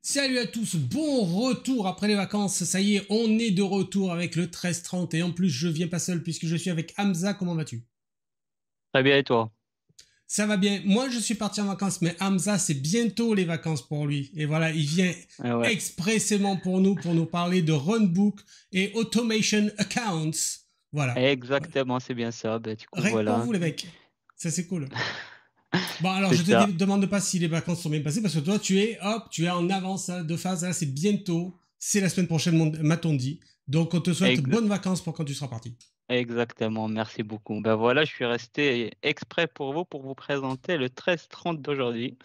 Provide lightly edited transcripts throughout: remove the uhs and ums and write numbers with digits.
Salut à tous, bon retour après les vacances, ça y est, on est de retour avec le 1330 et en plus je viens pas seul puisque je suis avec Hamza, comment vas-tu? Très bien, et toi? Ça va bien, moi je suis parti en vacances mais Hamza c'est bientôt les vacances pour lui et voilà, il vient Ouais, expressément pour nous parler de Runbook et Automation Accounts, voilà, exactement, c'est bien ça. Ben, du coup, rien que pour voilà. vous les mecs, ça c'est cool. Bon alors C'est je te ça. demande pas si les vacances sont bien passées parce que toi tu es en avance hein, de phase, là c'est bientôt, c'est la semaine prochaine m'a-t-on dit. Donc on te souhaite Ex- bonnes vacances pour quand tu seras parti. Exactement, merci beaucoup. Ben voilà, je suis resté exprès pour vous présenter le 13-30 d'aujourd'hui.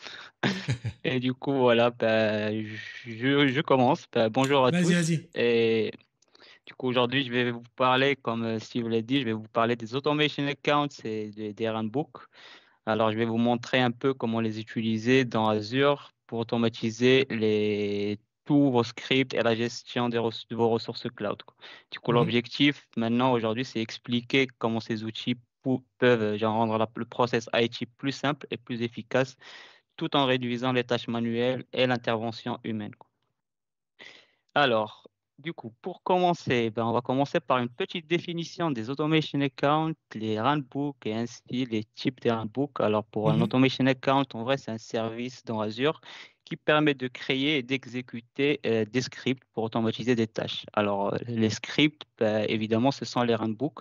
Et du coup, voilà, ben, je commence. Ben, bonjour à Vas-y, tous. vas-y. Et du coup, aujourd'hui, je vais vous parler, comme Steve l'a dit, je vais vous parler des automation accounts et des runbooks. Alors, je vais vous montrer un peu comment les utiliser dans Azure pour automatiser tous vos scripts et la gestion de vos ressources cloud, quoi. Du coup, Mhm, l'objectif maintenant, aujourd'hui, c'est expliquer comment ces outils peuvent genre, rendre le process IT plus simple et plus efficace tout en réduisant les tâches manuelles et l'intervention humaine, quoi. Alors, du coup, pour commencer, ben, on va commencer par une petite définition des automation accounts, les runbooks et ainsi les types de runbooks. Alors, pour un mhm, automation account, en vrai, c'est un service dans Azure qui permet de créer et d'exécuter des scripts pour automatiser des tâches. Alors, les scripts, ben, évidemment, ce sont les runbooks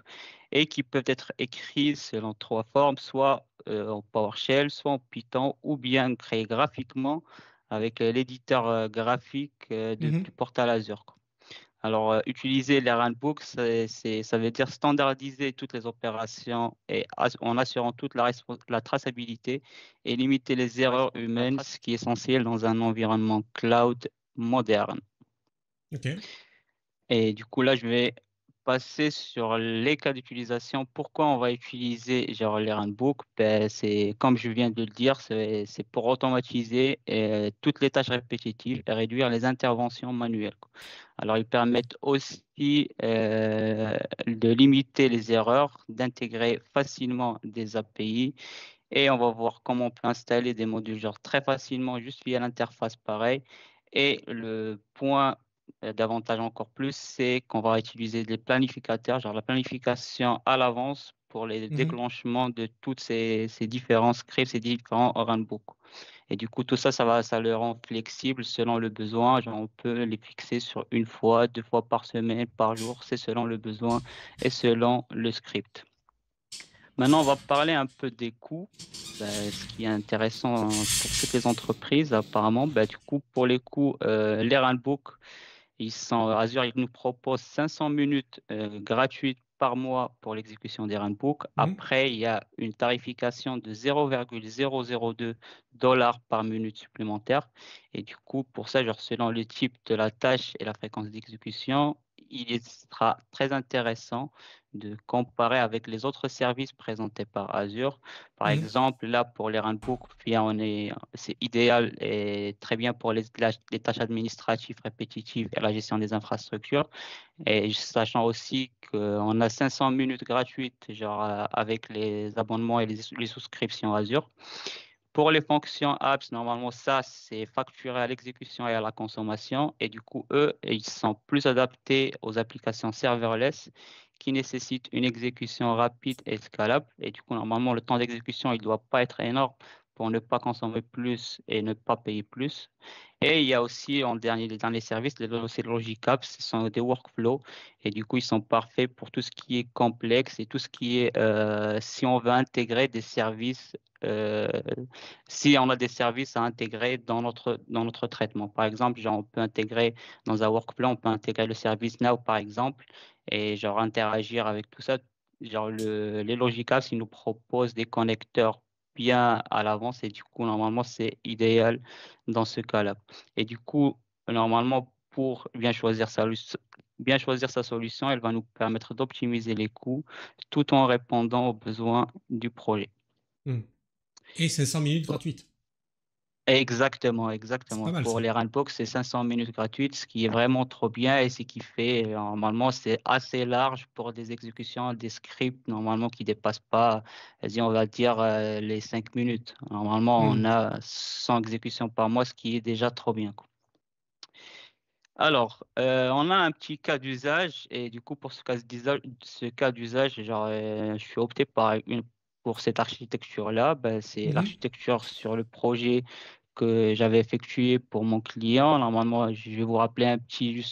et qui peuvent être écrits selon trois formes, soit en PowerShell, soit en Python, ou bien créés graphiquement avec l'éditeur graphique mhm, du portal Azure, quoi. Alors, utiliser les runbooks, ça veut dire standardiser toutes les opérations et en assurant toute la traçabilité et limiter les erreurs humaines, ce qui est essentiel dans un environnement cloud moderne. ok. Et du coup, là, je vais passer sur les cas d'utilisation. Pourquoi on va utiliser genre, les runbooks? Ben, c'est, comme je viens de le dire, c'est pour automatiser toutes les tâches répétitives et réduire les interventions manuelles, quoi. Alors, ils permettent aussi de limiter les erreurs, d'intégrer facilement des API et on va voir comment on peut installer des modules genre très facilement juste via l'interface pareil. Et le point d'avantage encore plus, c'est qu'on va utiliser des planificateurs, genre la planification à l'avance pour les Mhm. déclenchements de toutes ces différents scripts, ces différents runbooks. Et du coup, tout ça, ça le rend flexible selon le besoin. Genre, on peut les fixer sur une fois, deux fois par semaine, par jour, c'est selon le besoin et selon le script. Maintenant, on va parler un peu des coûts. Ben, ce qui est intéressant pour toutes les entreprises, apparemment, ben, du coup, pour les coûts, les runbooks, Azure, il nous propose 500 minutes gratuites par mois pour l'exécution des runbooks. Mhm. Après, il y a une tarification de 0,002 dollars par minute supplémentaire. Et du coup, pour ça, genre, selon le type de la tâche et la fréquence d'exécution, il sera très intéressant de comparer avec les autres services présentés par Azure. Par Mhm. exemple, là, pour les runbooks, bien, c'est idéal et très bien pour les tâches administratives répétitives et la gestion des infrastructures. Et sachant aussi qu'on a 500 minutes gratuites, genre, avec les abonnements et les souscriptions Azure. Pour les fonctions apps, normalement, ça, c'est facturé à l'exécution et à la consommation. Et du coup, eux, ils sont plus adaptés aux applications serverless qui nécessitent une exécution rapide et scalable. Et du coup, normalement, le temps d'exécution, il ne doit pas être énorme pour ne pas consommer plus et ne pas payer plus. Et il y a aussi, en dernier, dans les services, c'est Logic Apps, ce sont des workflows. Et du coup, ils sont parfaits pour tout ce qui est complexe et tout ce qui est, si on veut intégrer des services euh, si on a des services à intégrer dans notre traitement. Par exemple, genre, on peut intégrer dans un workflow, on peut intégrer le service Now, par exemple, et genre interagir avec tout ça. Genre, les Logicapps, ils nous proposent des connecteurs bien à l'avance et du coup, normalement, c'est idéal dans ce cas-là. Et du coup, normalement, pour bien choisir sa solution, elle va nous permettre d'optimiser les coûts tout en répondant aux besoins du projet. Mhm. Et 500 minutes gratuites. Exactement, C'est exactement. pas mal Pour ça. les Runbox, c'est 500 minutes gratuites, ce qui est vraiment trop bien et ce qui fait, normalement, c'est assez large pour des exécutions, des scripts, normalement, qui dépassent pas, vas-y, on va dire, les 5 minutes. Normalement, on Mhm. a 100 exécutions par mois, ce qui est déjà trop bien, quoi. Alors, on a un petit cas d'usage et du coup, pour ce cas d'usage, genre, je suis opté pour cette architecture-là. Ben, c'est Mhm. l'architecture sur le projet que j'avais effectué pour mon client. Normalement, je vais vous rappeler un petit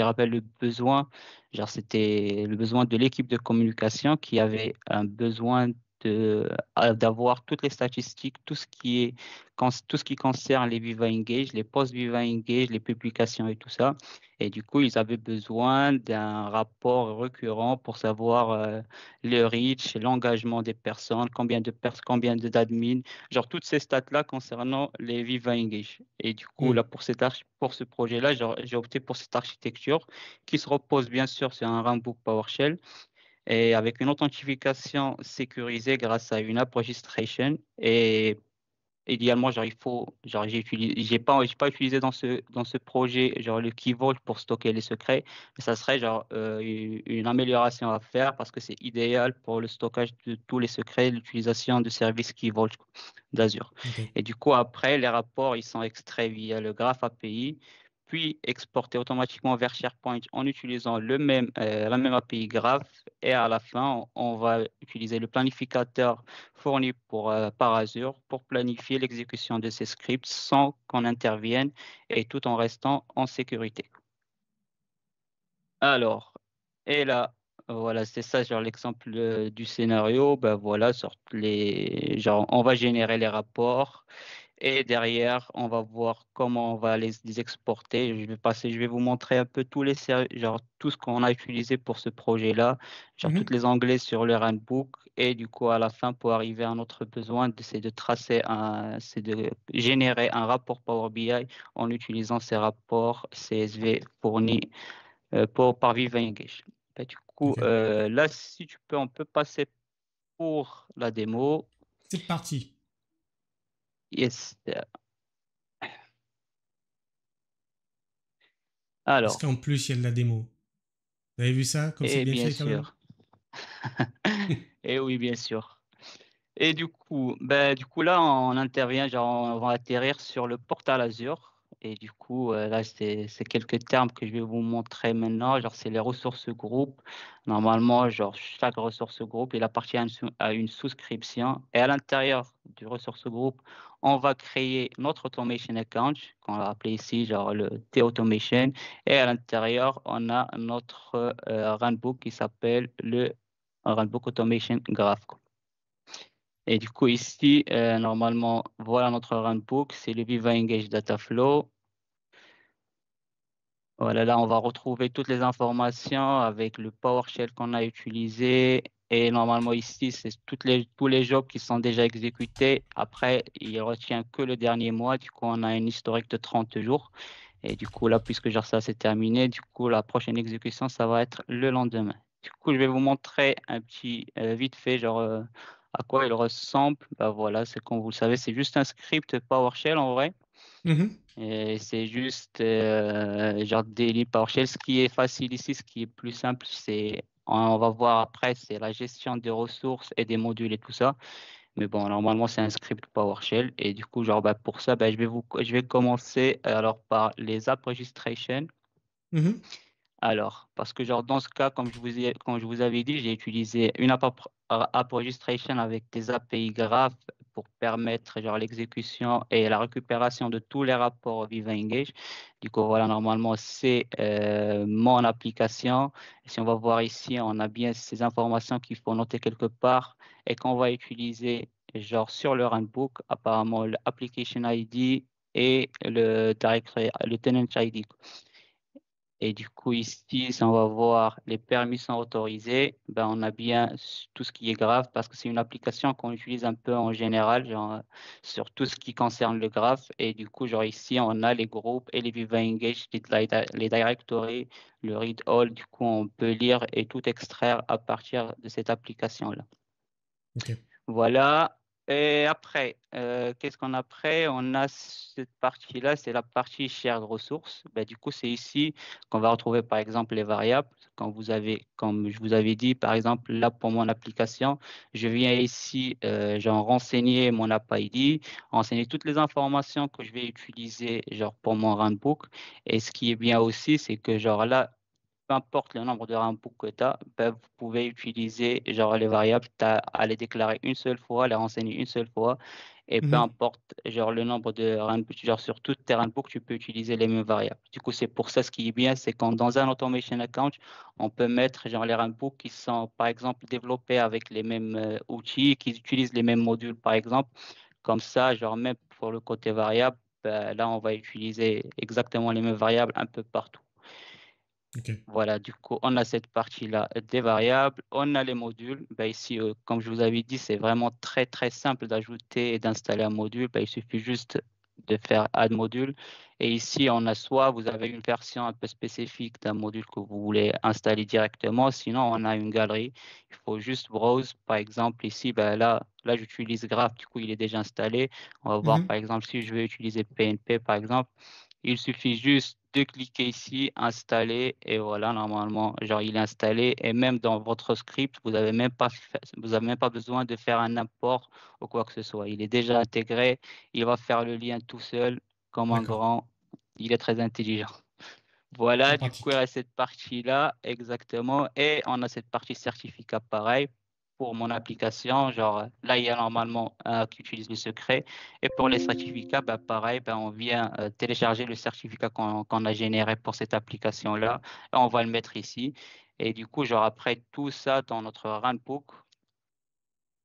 rappel de besoin. Genre, c'était le besoin de l'équipe de communication qui avait un besoin d'avoir toutes les statistiques, tout ce qui concerne les Viva Engage, les posts Viva Engage, les publications et tout ça. Et du coup, ils avaient besoin d'un rapport récurrent pour savoir le reach, l'engagement des personnes, combien d'admins, genre toutes ces stats-là concernant les Viva Engage. Et du coup, là, Mhm. pour ce projet-là, j'ai opté pour cette architecture qui se repose bien sûr sur un runbook PowerShell et avec une authentification sécurisée grâce à une app registration. Et idéalement, genre, il faut, genre, j'ai pas utilisé dans ce projet, genre, le Key Vault pour stocker les secrets, mais ça serait, genre, une amélioration à faire parce que c'est idéal pour le stockage de tous les secrets, l'utilisation de services Key Vault d'Azure. Ok. Et du coup, après, les rapports, ils sont extraits via le Graph API, puis exportés automatiquement vers SharePoint en utilisant la même API Graph. Et à la fin, on va utiliser le planificateur fourni par Azure pour planifier l'exécution de ces scripts sans qu'on intervienne et tout en restant en sécurité. Alors, et là, voilà, c'est ça, genre l'exemple du scénario. Ben voilà, genre, on va générer les rapports. Et derrière, on va voir comment on va les exporter. Je vais vous montrer un peu genre tout ce qu'on a utilisé pour ce projet-là, genre tous Mhm. les onglets sur le runbook. Et du coup, à la fin, pour arriver à notre besoin, c'est de générer un rapport Power BI en utilisant ces rapports CSV fournis par Viva Engage. Et du coup, Ok. là, si tu peux, on peut passer pour la démo. C'est parti. Yes. Parce Alors, qu'en plus, il y a de la démo. Vous avez vu ça, comme c'est et bien bien fait quand même? sûr. Et oui, bien sûr. Et du coup là, on intervient, genre, on va atterrir sur le portal Azure. Et du coup, là, c'est quelques termes que je vais vous montrer maintenant. Genre, c'est les ressources groupes. Normalement, genre, chaque ressource groupe, il appartient à une souscription. Et à l'intérieur du ressource groupe, on va créer notre automation account, qu'on va appeler ici, genre, le T-Automation. Et à l'intérieur, on a notre runbook qui s'appelle le runbook automation graph. Et du coup, ici, normalement, voilà notre runbook, c'est le Viva Engage Data Flow. Voilà, là, on va retrouver toutes les informations avec le PowerShell qu'on a utilisé. Et normalement, ici, c'est tous les jobs qui sont déjà exécutés. Après, il retient que le dernier mois. Du coup, on a une historique de 30 jours. Et du coup, là, puisque genre ça, c'est terminé, du coup, la prochaine exécution, ça va être le lendemain. Du coup, je vais vous montrer un petit vite fait, genre à quoi il ressemble. Bah, voilà, c'est comme vous le savez, c'est juste un script PowerShell en vrai. Mhm. Et c'est juste genre des lignes PowerShell. Ce qui est facile ici, ce qui est plus simple, on va voir après, c'est la gestion des ressources et des modules et tout ça. Mais bon, normalement, c'est un script PowerShell. Et du coup, genre, bah, pour ça, bah, je vais commencer alors par les app registration. Mhm. Alors, parce que genre dans ce cas, comme je vous avais dit, j'ai utilisé une app registration avec des API Graph pour permettre genre l'exécution et la récupération de tous les rapports Viva Engage. Du coup, voilà, normalement, c'est mon application. Et si on va voir ici, on a bien ces informations qu'il faut noter quelque part et qu'on va utiliser genre sur le runbook, apparemment l'application ID et le tenant ID. Et du coup, ici, si on va voir les permissions autorisées, ben, on a bien tout ce qui est graph parce que c'est une application qu'on utilise un peu en général, genre, sur tout ce qui concerne le graph. Et du coup, genre ici, on a les groupes et les Viva Engage, les directories, le read all. Du coup, on peut lire et tout extraire à partir de cette application-là. Ok. Voilà. Et après, qu'est-ce qu'on a après? On a cette partie-là, c'est la partie shared ressources. Ben, du coup, c'est ici qu'on va retrouver par exemple les variables. Quand vous avez, comme je vous avais dit, par exemple, là pour mon application, je viens ici, genre renseigner mon app ID, renseigner toutes les informations que je vais utiliser genre pour mon runbook. Et ce qui est bien aussi, c'est que genre là, peu importe le nombre de ramps que tu as, ben, vous pouvez utiliser genre les variables, tu as à les déclarer une seule fois, les renseigner une seule fois, et peu Mhm, importe genre le nombre de ramps, genre sur toutes tes ramps, tu peux utiliser les mêmes variables. Du coup, c'est pour ça ce qui est bien, c'est quand dans un automation account, on peut mettre genre les ramps qui sont par exemple développés avec les mêmes outils, qui utilisent les mêmes modules par exemple. Comme ça, genre même pour le côté variable, ben, là on va utiliser exactement les mêmes variables un peu partout. ok. Voilà, du coup, on a cette partie-là des variables, on a les modules. Ben, ici, comme je vous avais dit, c'est vraiment très, très simple d'ajouter et d'installer un module. Ben, il suffit juste de faire add module. Et ici, on a soit vous avez une version un peu spécifique d'un module que vous voulez installer directement, sinon on a une galerie. Il faut juste browse. Par exemple, ici, ben, là j'utilise Graph, du coup, il est déjà installé. On va voir, Mhm, par exemple, si je veux utiliser PNP, par exemple. Il suffit juste de cliquer ici, installer, et voilà, normalement, genre il est installé. Et même dans votre script, vous avez même pas besoin de faire un import ou quoi que ce soit. Il est déjà intégré, il va faire le lien tout seul, comme un d'accord. grand. Il est très intelligent. Très Voilà, du coup, il y pratique. a cette partie-là, exactement. Et on a cette partie certificat pareil pour mon application. Genre, là, il y a normalement un qui utilise le secret. Et pour les certificats, bah, pareil, bah, on vient télécharger le certificat qu'on a généré pour cette application-là. Et on va le mettre ici. Et du coup, genre, après tout ça dans notre runbook,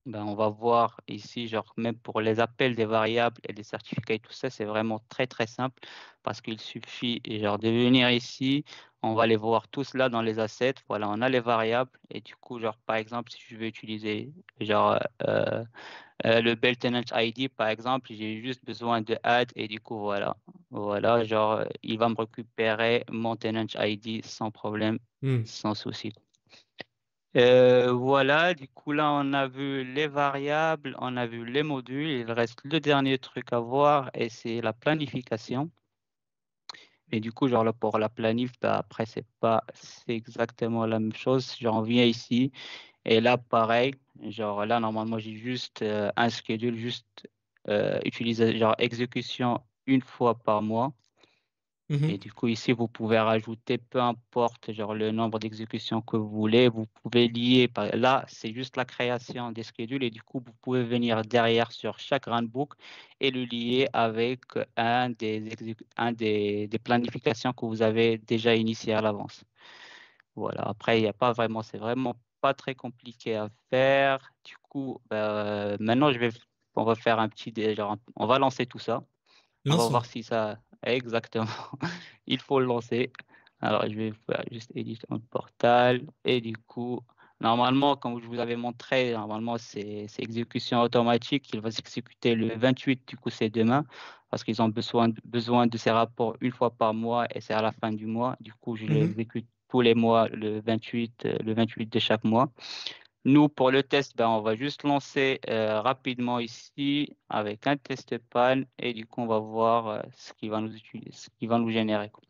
ben, on va voir ici, genre même pour les appels des variables et des certificats et tout ça, c'est vraiment très très simple parce qu'il suffit genre de venir ici, on va les voir tous là dans les assets. Voilà, on a les variables et du coup, genre par exemple, si je veux utiliser genre le bel tenant ID par exemple, j'ai juste besoin de add et du coup voilà, genre il va me récupérer mon tenant ID sans problème, Hmm. sans souci. Voilà, du coup là on a vu les variables, on a vu les modules, il reste le dernier truc à voir et c'est la planification. Et du coup, genre là pour la planif, bah, après c'est exactement la même chose. J'en viens ici et là pareil, genre là normalement j'ai juste un schedule, juste utiliser genre exécution une fois par mois. Et Mhm, du coup, ici, vous pouvez rajouter peu importe genre, le nombre d'exécutions que vous voulez. Vous pouvez lier. Là, c'est juste la création des schedules. Et du coup, vous pouvez venir derrière sur chaque runbook et le lier avec des planifications que vous avez déjà initiées à l'avance. Voilà. Après, il n'y a pas vraiment, c'est vraiment pas très compliqué à faire. Du coup, maintenant, on va faire un petit, genre, on va lancer tout ça. On va lançons. voir si ça. Exactement. Il faut le lancer. Alors, je vais faire juste éditer un portal. Et du coup, normalement, comme je vous avais montré, normalement, c'est exécution automatique. Il va s'exécuter le 28. Du coup, c'est demain. Parce qu'ils ont besoin de ces rapports une fois par mois et c'est à la fin du mois. Du coup, je Mhm, l'exécute tous les mois, le 28 de chaque mois. Nous, pour le test, ben, on va juste lancer rapidement ici avec un test pan et du coup, on va voir ce qui va nous générer, quoi.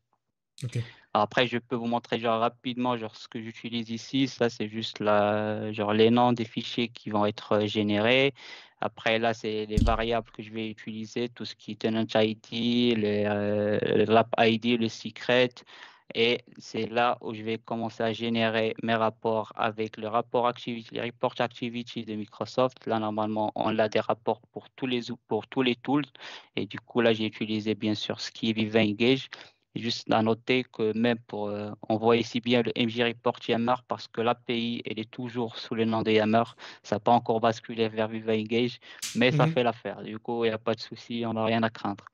ok. Alors après, je peux vous montrer genre rapidement genre, ce que j'utilise ici. Ça, c'est juste genre, les noms des fichiers qui vont être générés. Après, là, c'est les variables que je vais utiliser, tout ce qui est tenant ID, l'app ID, le secret. Et c'est là où je vais commencer à générer mes rapports avec le rapport activity, les report activity de Microsoft. Là, normalement, on a des rapports pour tous les tools. Et du coup, là, j'ai utilisé bien sûr ce qui est Viva Engage. Juste à noter que même on voit ici bien le MJ Report Yammer parce que l'API, elle est toujours sous le nom de Yammer. Ça n'a pas encore basculé vers Viva Engage, mais ça Mhm. fait l'affaire. Du coup, il n'y a pas de souci, on n'a rien à craindre.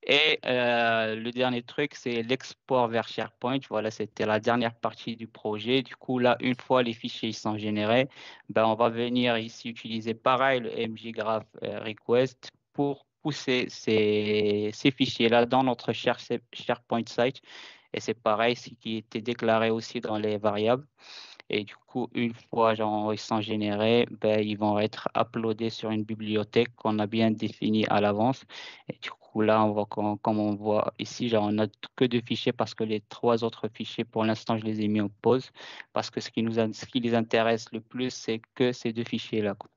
Et le dernier truc, c'est l'export vers SharePoint. Voilà, c'était la dernière partie du projet. Du coup, là, une fois les fichiers sont générés, ben, on va venir ici utiliser pareil le mjgraph request pour pousser ces fichiers-là dans notre SharePoint site. Et c'est pareil, ce qui était déclaré aussi dans les variables. Et du coup, une fois genre, ils sont générés, ben, ils vont être uploadés sur une bibliothèque qu'on a bien définie à l'avance. Et du coup, là, on voit comme on voit ici, genre, on n'a que deux fichiers parce que les trois autres fichiers, pour l'instant, je les ai mis en pause parce que ce qui les intéresse le plus, c'est que ces deux fichiers-là, quoi.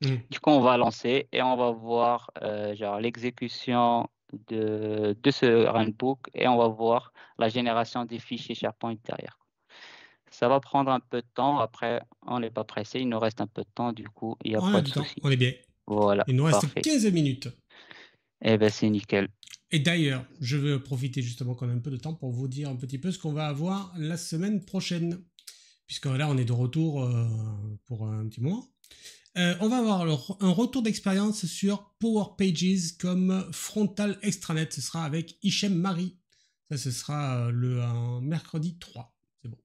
Mhm. Du coup, on va lancer et on va voir genre l'exécution de ce runbook et on va voir la génération des fichiers SharePoint derrière. Ça va prendre un peu de temps. Après, on n'est pas pressé. Il nous reste un peu de temps. Du coup, il n'y a On a pas de du temps, souci. on est bien. Voilà, Il nous reste parfait. 15 minutes. Eh bien, c'est nickel. Et d'ailleurs, je veux profiter justement qu'on a un peu de temps pour vous dire un petit peu ce qu'on va avoir la semaine prochaine. Puisque là, on est de retour pour un petit moment. On va avoir un retour d'expérience sur Power Pages comme Frontal Extranet. Ce sera avec Hichem Marie. Ça, ce sera le mercredi 3. C'est bon.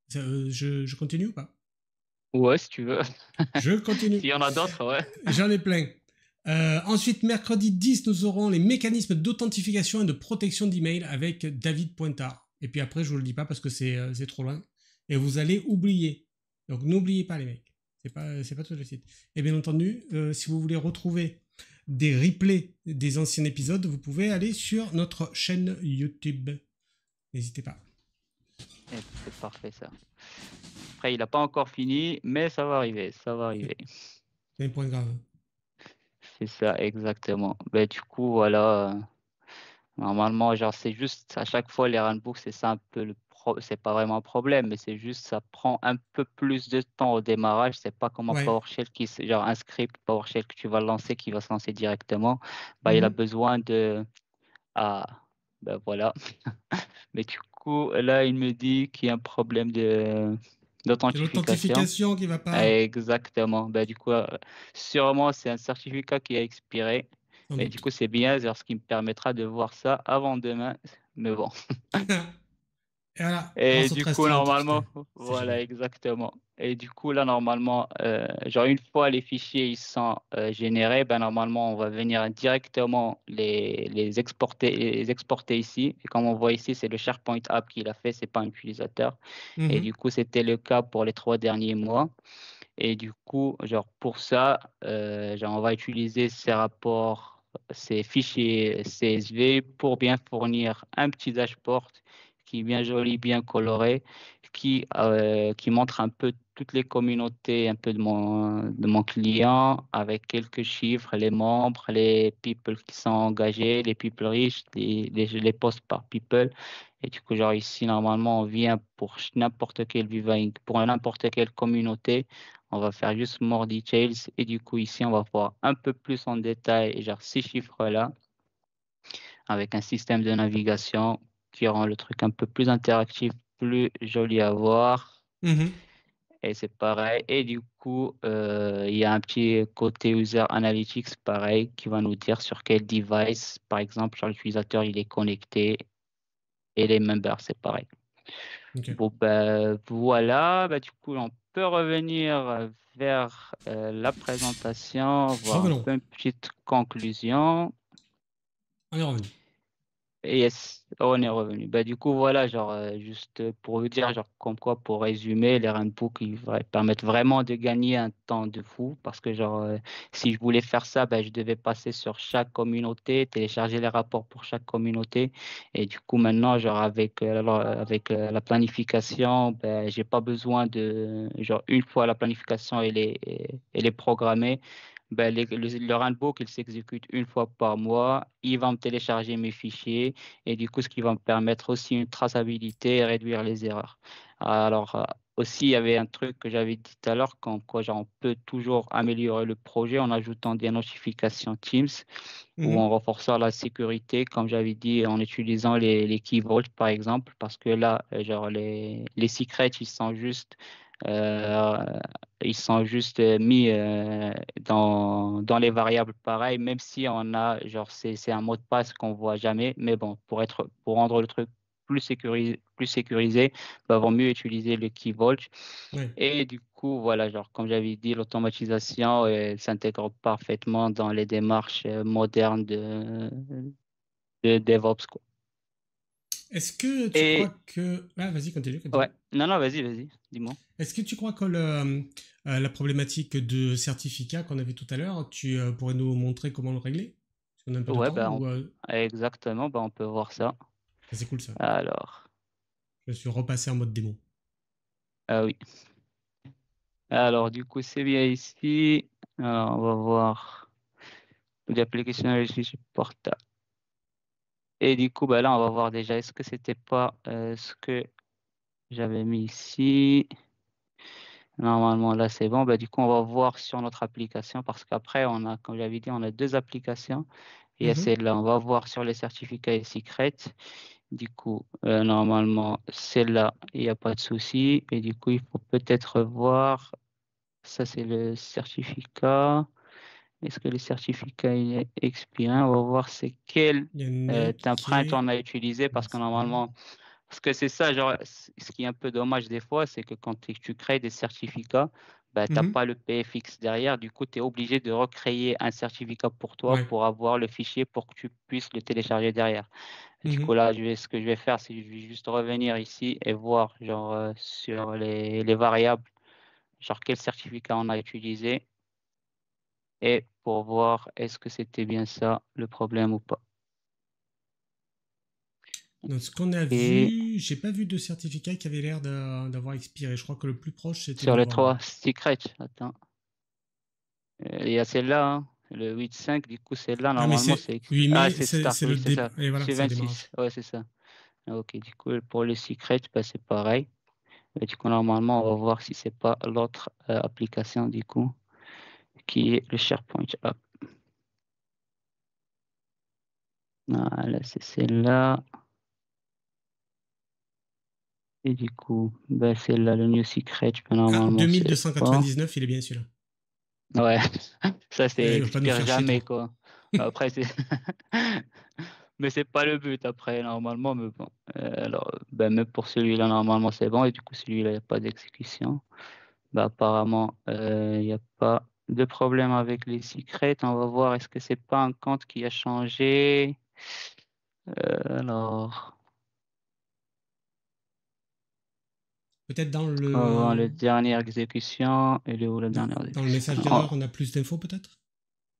Je continue ou pas? Ouais, si tu veux. Je continue. S'il y en a d'autres, ouais. J'en ai plein. Ensuite, mercredi 10, nous aurons les mécanismes d'authentification et de protection d'email avec David Pointard. Et puis après, je vous le dis pas parce que c'est trop loin. Et vous allez oublier. Donc n'oubliez pas les mecs. C'est pas tout le site. Et bien entendu, si vous voulez retrouver des replays des anciens épisodes, vous pouvez aller sur notre chaîne YouTube. N'hésitez pas. Eh ben, c'est parfait, ça. Après, il n'a pas encore fini, mais ça va arriver. Ça va arriver. C'est un point grave. C'est ça, exactement. Ben, du coup, voilà. Normalement, genre, c'est juste à chaque fois les runbooks, c'est ça un peu c'est pas vraiment un problème, mais c'est juste ça prend un peu plus de temps au démarrage. C'est pas comme un Ouais. PowerShell genre un script PowerShell que tu vas lancer qui va se lancer directement. Bah, il a Mhm. besoin de ah ben voilà. Mais du coup, là, il me dit qu'il y a un problème C'est d'authentification. l'authentification qui va pas. Exactement. Ben, du coup, sûrement, c'est un certificat qui a expiré. Sans Mais du doute. coup, c'est bien, ce qui me permettra de voir ça avant demain. Mais bon. Et voilà, Et grâce au du coup, 1330, normalement, putain, c'est voilà, génial. exactement. Et du coup, là, normalement, genre une fois les fichiers ils sont générés, ben, normalement, on va venir directement les exporter ici. Et comme on voit ici, c'est le SharePoint app qui l'a fait, c'est pas un utilisateur. Et Mhm. du coup, c'était le cas pour les 3 derniers mois. Et du coup, genre pour ça, genre, on va utiliser ces rapports, ces fichiers CSV pour bien fournir un petit dashboard qui est bien joli, bien coloré, qui montre un peu toutes les communautés un peu de mon client avec quelques chiffres, les membres, les people qui sont engagés, les people riches, les posts par people. Et du coup, genre ici, normalement, on vient pour pour n'importe quelle communauté. On va faire juste more details et du coup ici on va voir un peu plus en détail genre ces chiffres-là avec un système de navigation qui rend le truc un peu plus interactif, plus joli à voir Mhm. et c'est pareil. Et du coup il y a un petit côté user analytics pareil qui va nous dire sur quel device par exemple genre, l'utilisateur il est connecté et les members c'est pareil. Ok. Bon, ben, voilà, ben, du coup, on peut revenir vers la présentation, voir un Revenons. peu une petite conclusion. On est revenu. Et yes, on est revenu. Bah, du coup, voilà, genre, juste pour vous dire, genre, comme quoi, pour résumer, les runbooks, ils permettent vraiment de gagner un temps de fou parce que, genre, si je voulais faire ça, bah, je devais passer sur chaque communauté, télécharger les rapports pour chaque communauté. Et du coup, maintenant, genre, avec la planification, bah, j'ai pas besoin de, genre, une fois la planification, elle est programmée. Ben, le runbook, il s'exécute une fois par mois. Il va me télécharger mes fichiers et du coup, ce qui va me permettre aussi une traçabilité et réduire les erreurs. Alors, aussi, il y avait un truc que j'avais dit tout à l'heure, comme quoi genre, on peut toujours améliorer le projet en ajoutant des notifications Teams ou en Mhm. renforçant la sécurité, comme j'avais dit, en utilisant les key vaults, par exemple, parce que là, genre, les secrets, euh, ils sont juste mis dans les variables pareilles, même si on a, genre, c'est un mot de passe qu'on voit jamais. Mais bon, pour rendre le truc plus sécurisé, bah, vaut mieux utiliser le key vault. Ouais. Et du coup, voilà, genre, comme j'avais dit, l'automatisation s'intègre parfaitement dans les démarches modernes de DevOps, quoi. Est-ce que tu crois Et que... Ah, vas-y, continue, ouais, continue. non, non, vas-y, dis-moi. Est-ce que tu crois que la problématique de certificat qu'on avait tout à l'heure, tu pourrais nous montrer comment le régler? Si on a un peu de Ouais, temps ou... exactement, on peut voir ça. C'est cool ça. Alors, Je suis repassé en mode démo. ah oui. Alors, du coup, c'est bien ici. Alors, on va voir l'application relationship portal. Et du coup, bah là, on va voir déjà, est-ce que c'était pas ce que j'avais mis ici? Normalement, là, c'est bon. Bah, du coup, on va voir sur notre application parce qu'après, on a, comme j'avais dit, on a deux applications. Il y a Mhm. celle-là, on va voir sur les certificats et secrets. Du coup, normalement, celle-là, il n'y a pas de souci. Et du coup, il faut peut-être voir, ça c'est le certificat. Est-ce que le certificat il est expiré? On va voir c'est quelle Il y en a qui empreinte est... on a utilisé parce que normalement, parce que c'est ça, genre, ce qui est un peu dommage des fois, c'est que quand tu crées des certificats, bah, tu n'as Mhm. pas le PFX derrière. Du coup, tu es obligé de recréer un certificat pour toi Ouais. pour avoir le fichier pour que tu puisses le télécharger derrière. Du coup, Mhm. là, ce que je vais faire, c'est que je vais juste revenir ici et voir genre, sur les variables, genre quel certificat on a utilisé et pour voir est-ce que c'était bien ça le problème ou pas. Donc, ce qu'on a Et vu, j'ai pas vu de certificat qui avait l'air d'avoir expiré. Je crois que le plus proche, c'était sur les novembre. trois secrets, attends, il y a celle-là, hein, le 8.5, du coup, celle-là, Ah, mais normalement, c'est c'est écrit. 8 Ah, mai, c'est Start, c'est oui, le c'est ça. Et voilà, C'est c'est le démarrage. 26, ouais, c'est ça. Ah, ok, du coup, pour les secrets, bah, c'est pareil. Et du coup, normalement, on va voir si c'est pas l'autre application, du coup, qui est le SharePoint App. Voilà, c'est celle-là. Et du coup, bah, celle-là, le New Secret, bah, Ah, normalement, c'est pas. 2299, il est bien celui-là. Ouais, ça, c'est Il va pas nous expire faire chier jamais, trop. quoi. Après, c'est. Mais c'est pas le but après, normalement, mais bon. Alors, ben, même pour celui-là, normalement, c'est bon. Et du coup, celui-là, il n'y a pas d'exécution. Ben, apparemment, il n'y a pas de problème avec les secrets. On va voir, est-ce que c'est pas un compte qui a changé? Alors, Peut-être on va voir la dernière exécution. Elle est où la dernière dans le message exécution? Oh, d'erreur, on a plus d'infos peut-être?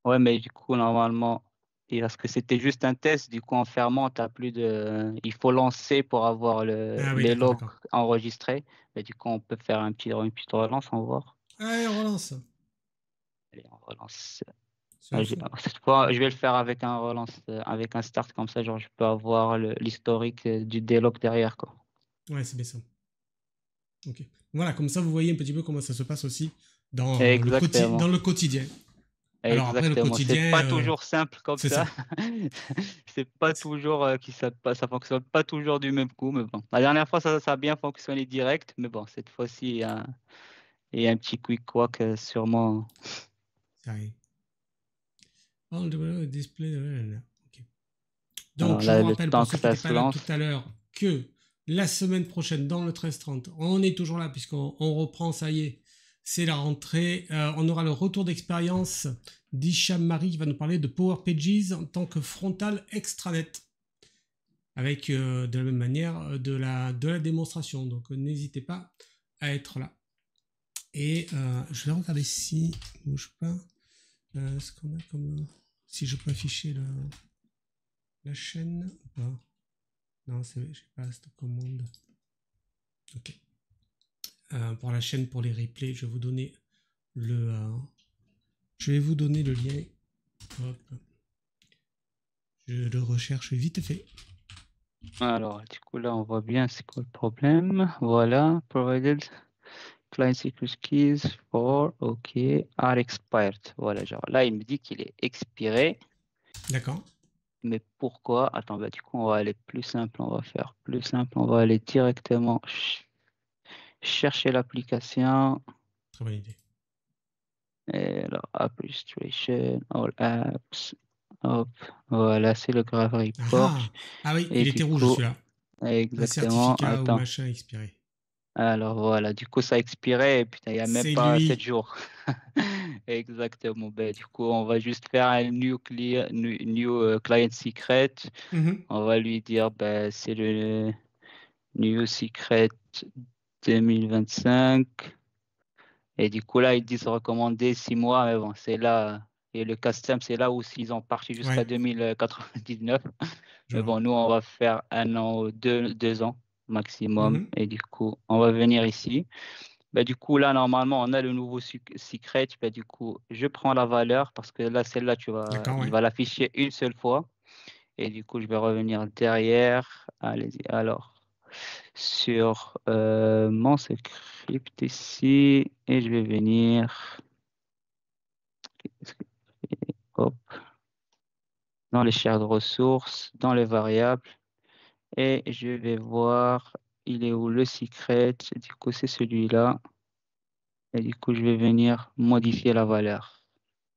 ouais, mais du coup, normalement, et parce que c'était juste un test, du coup, en fermant, t'as plus de. Il faut lancer pour avoir Ah oui, les d'accord, logs d'accord. enregistrés. Et du coup, on peut faire une petite relance, on va voir. Allez, on relance. Allez, on relance. C'est un fou. Cette fois, je vais le faire avec un relance, avec un start comme ça, genre, je peux avoir l'historique des logs derrière, quoi. Ouais, c'est bien ça. Ok. Voilà, comme ça, vous voyez un petit peu comment ça se passe aussi dans Exactement. le quotidien. Alors après, le Exactement. C'est quotidien, pas toujours simple comme c'est ça. ça. C'est pas toujours ça fonctionne pas toujours du même coup, mais bon. La dernière fois, ça a bien fonctionné direct, mais bon, cette fois-ci, il y a un petit quick walk sûrement. Ça arrive. All the display. Ok. Donc, Alors je vous là, le rappelle, pour temps ceux que qui ça n'étaient pas se là tout lance. à l'heure, que la semaine prochaine, dans le 13-30, on est toujours là, puisqu'on reprend, ça y est, c'est la rentrée. On aura le retour d'expérience d'Hicham Marie qui va nous parler de Power Pages en tant que frontal extranet. Avec, de la même manière, de la démonstration. Donc, n'hésitez pas à être là. Et je vais regarder si, bouge pas, ce qu'on a comme... si je peux afficher la chaîne ou pas. Non, j'ai pas cette commande. Ok. Pour la chaîne, pour les replays, je vais vous donner le lien. Hop. Je le recherche vite fait. Alors, du coup, là, on voit bien c'est quoi le problème. Voilà, provided client secret keys for, OK, are expired. Voilà, genre là, il me dit qu'il est expiré. D'accord. Mais pourquoi? Attends, bah, du coup, on va aller plus simple. On va faire plus simple. On va aller directement chercher l'application. Très bonne idée. Et alors, Administration, All Apps. Hop, voilà, c'est le Graph Report. Ah oui, Et il était du rouge coup, celui-là. Un exactement. certificat ou Attends, machin expiré. Alors voilà, du coup, ça expirait et puis il n'y a même C'est pas 7 lui. jours. Exactement. Ben, du coup, on va juste faire un new client secret. Mhm. On va lui dire, ben, c'est le new secret 2025. Et du coup, là, ils disent recommander 6 mois, mais bon, c'est là. Et le custom, c'est là où ils ont parti jusqu'à Ouais, 2099. je Mais vois. bon, nous, on va faire 1 an ou 2 ans maximum. Mhm. Et du coup, on va venir ici. Bah, du coup, là, normalement, on a le nouveau secret. Bah, du coup, je prends la valeur parce que là, celle-là, D'accord, il ouais. va l'afficher une seule fois. Et du coup, je vais revenir derrière. Allez-y. Alors, sur mon script ici. Et je vais venir hop, dans les shared ressources, dans les variables. Et je vais voir, il est où le secret? Du coup, c'est celui-là. Et du coup, je vais venir modifier la valeur.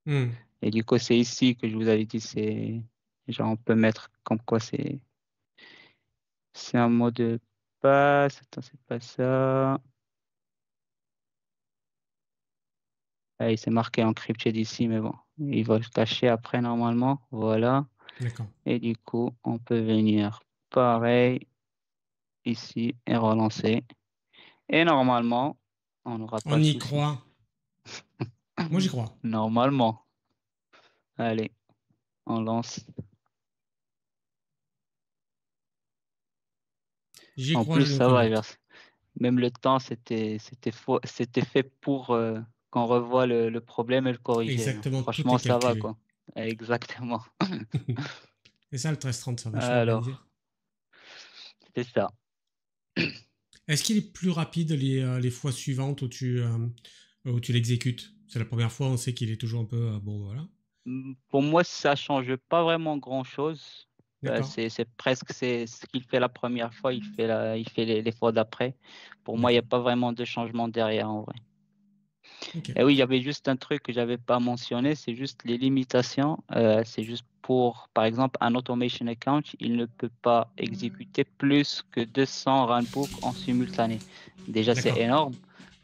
Hmm. Et du coup, c'est ici que je vous avais dit, c'est genre on peut mettre comme quoi c'est un mot de passe. Attends, c'est pas ça. Ah, il s'est marqué encrypted ici, mais bon, il va le cacher après normalement. Voilà. D'accord. Et du coup, on peut venir pareil ici et relancer. Et normalement, on n'aura pas On de y souci. croit. Moi, j'y crois. Normalement. Allez, on lance. J'y En crois, plus, je me ça va. connecte. Même le temps, c'était fait pour qu'on revoie le problème et le corriger. Exactement, tout Franchement, est ça va, calculé. quoi. Exactement. Et ça, le 1330, ça va vachement organisé. Alors, c'est ça. Est-ce qu'il est plus rapide les fois suivantes où tu l'exécutes? C'est la première fois, on sait qu'il est toujours un peu... bon, voilà. Pour moi, ça change pas vraiment grand-chose. D'accord, C'est ce qu'il fait la première fois, il fait les fois d'après. Pour moi, il n'y a d'accord. pas vraiment de changement derrière, en vrai. Ok. Et oui, il y avait juste un truc que j'avais pas mentionné, c'est juste les limitations. C'est juste pour, par exemple, un automation account, il ne peut pas exécuter plus que 200 runbooks en simultané. Déjà, c'est D'accord. énorme,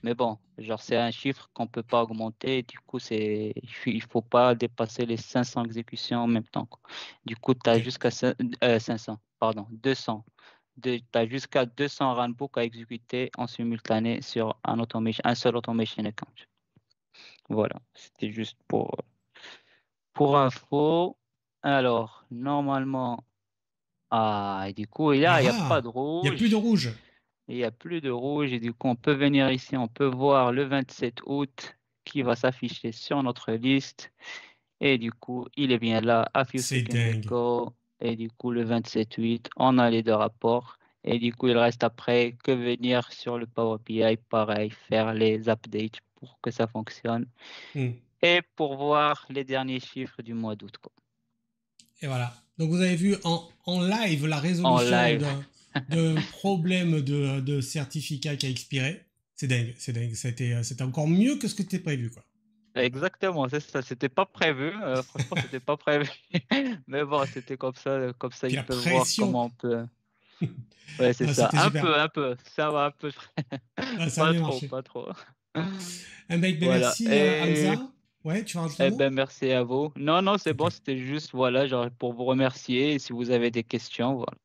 mais bon, genre, c'est un chiffre qu'on peut pas augmenter. Du coup, il faut pas dépasser les 500 exécutions en même temps, quoi. Du coup, tu Ok. as jusqu'à 500, pardon, 200. Tu as jusqu'à 200 runbooks à exécuter en simultané sur un seul automation account. Voilà, c'était juste pour info. Alors, normalement, et du coup, là, il n'y a pas Ah! de Il n'y a plus de rouge. rouge. Il n'y a plus de rouge. Et du coup, on peut venir ici, on peut voir le 27 août qui va s'afficher sur notre liste. Et du coup, il est bien là, a few C'est seconds dingue. ago. Et du coup, le 27-8, on a les deux rapports. Et du coup, il reste après que venir sur le Power BI, pareil, faire les updates pour que ça fonctionne. Hmm. Et pour voir les derniers chiffres du mois d'août, quoi. Et voilà. Donc vous avez vu en live la En résolution live. d'un problème de certificat qui a expiré. C'est dingue, c'est dingue. C'était encore mieux que ce que tu prévu, quoi. Exactement, c'est ça. C'était pas prévu. Franchement, c'était pas prévu. Mais bon, c'était comme ça. Comme ça, Puis ils la peuvent voir pression. comment on peut. Ouais, c'est Ah, ça. c'était super. Un peu. Ça va un peu. Ah, ça a Pas bien trop, marché. pas trop. Eh ben, Voilà. merci Hamza. Ouais, tu vas rajouter un Eh mot? ben, merci à vous. Non, non, c'est Ok, bon. C'était juste, voilà, genre pour vous remercier. Et si vous avez des questions, voilà.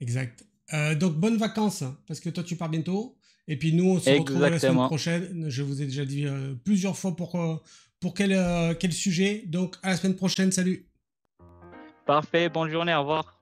exact. Donc bonnes vacances, hein, parce que toi tu pars bientôt. Et puis nous, on se retrouve la semaine Exactement. prochaine. Je vous ai déjà dit plusieurs fois pour quel sujet. Donc à la semaine prochaine, salut. Parfait. Bonne journée. Au revoir.